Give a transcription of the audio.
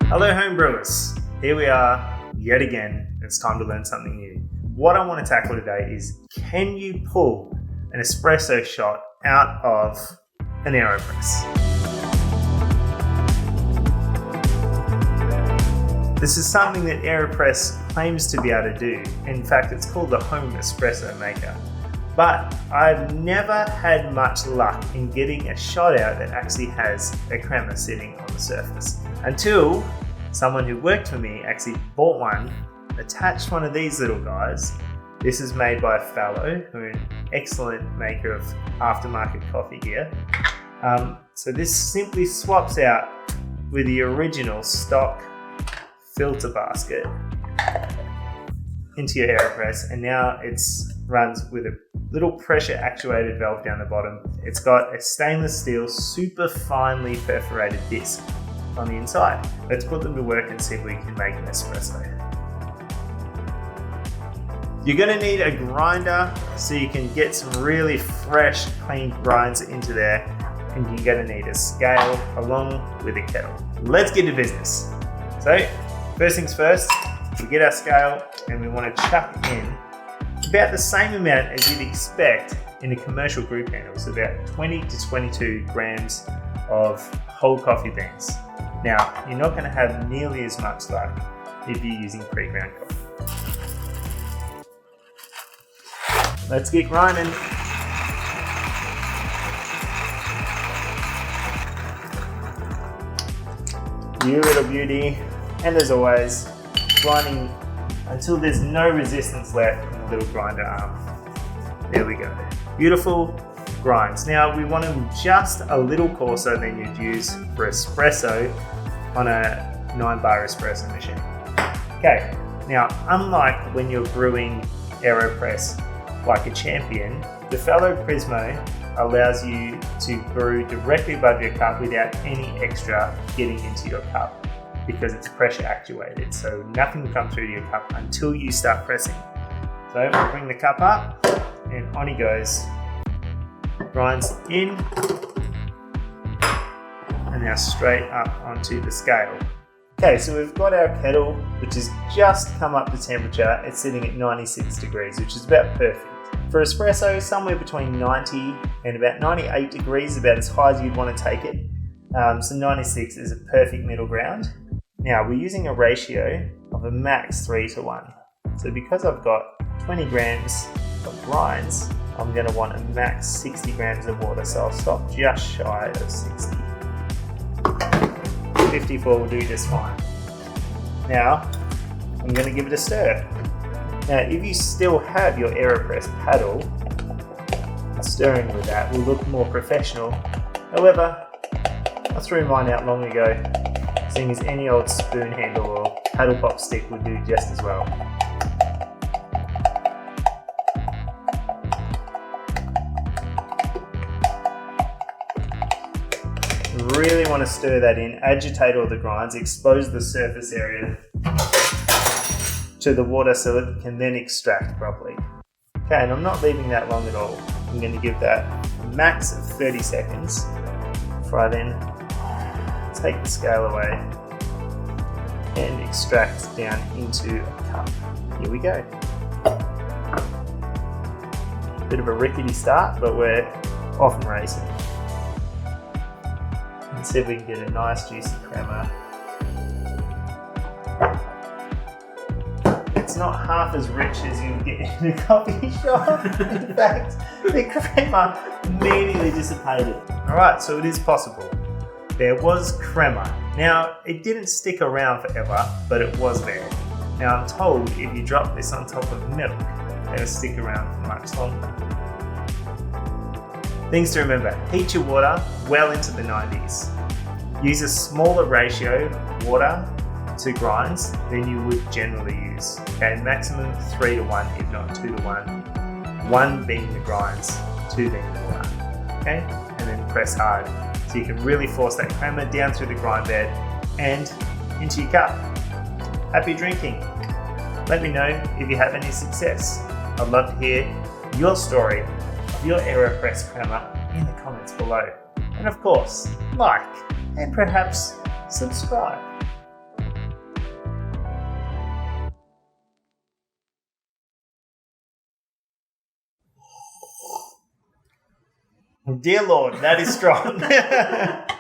Hello homebrewers, here we are yet again. It's time to learn something new. What I want to tackle today is, can you pull an espresso shot out of an Aeropress? This is something that Aeropress claims to be able to do. In fact, it's called the home espresso maker. But I've never had much luck in getting a shot out that actually has a crema sitting on the surface. Until someone who worked for me actually bought one, attached one of these little guys. This is made by a fellow who is an excellent maker of aftermarket coffee gear. So this simply swaps out with the original stock filter basket into your Aeropress, and now it runs with a little pressure actuated valve down the bottom. It's got a stainless steel super finely perforated disc on the inside. Let's put them to work and see if we can make an espresso. You're going to need a grinder so you can get some really fresh, clean grinds into there, and you're going to need a scale along with a kettle. Let's get to business. So, first things first, we get our scale and we want to chuck in about the same amount as you'd expect in a commercial brew handle, so about 20 to 22 grams of whole coffee beans. Now, you're not going to have nearly as much luck if you're using pre-ground coffee. Let's get grinding. You little beauty. And as always, grinding until there's no resistance left in the little grinder arm. There we go. Beautiful grinds. Now we want them just a little coarser than you'd use for espresso on a 9-bar espresso machine. Okay, now unlike when you're brewing Aeropress like a champion, the fellow Prismo allows you to brew directly above your cup without any extra getting into your cup, because it's pressure actuated, so nothing will come through your cup until you start pressing. So we'll bring the cup up and on he goes. Grinds in and now straight up onto the scale. Okay, so we've got our kettle, which has just come up to temperature. It's sitting at 96 degrees, which is about perfect. For espresso, somewhere between 90 and about 98 degrees, about as high as you'd want to take it. So 96 is a perfect middle ground. Now we're using a ratio of a max 3:1. So because I've got 20 grams of grinds, I'm going to want a max 60 grams of water, so I'll stop just shy of 60. 54 will do just fine. Now I'm going to give it a stir. Now if you still have your Aeropress paddle, stirring with that will look more professional. However, I threw mine out long ago, seeing as any old spoon handle or paddle pop stick would do just as well. Really want to stir that in, agitate all the grinds, expose the surface area to the water so it can then extract properly. Okay, and I'm not leaving that long at all. I'm going to give that a max of 30 seconds before I then take the scale away and extract down into a cup. Here we go. Bit of a rickety start, but we're off and racing. Let's see if we can get a nice juicy crema. It's not half as rich as you get in a coffee shop. In fact, the crema immediately dissipated. Alright, so it is possible. There was crema. Now, it didn't stick around forever, but it was there. Now, I'm told if you drop this on top of milk, it'll stick around for much longer. Things to remember: heat your water well into the 90s. Use a smaller ratio water to grinds than you would generally use. Okay, maximum 3:1, if not 2:1. 1 being the grinds, 2 being the water. Okay, and then press hard. So you can really force that crema down through the grind bed and into your cup. Happy drinking. Let me know if you have any success. I'd love to hear your story of your Aeropress crema in the comments below. And of course, like and perhaps subscribe. Dear Lord, that is strong.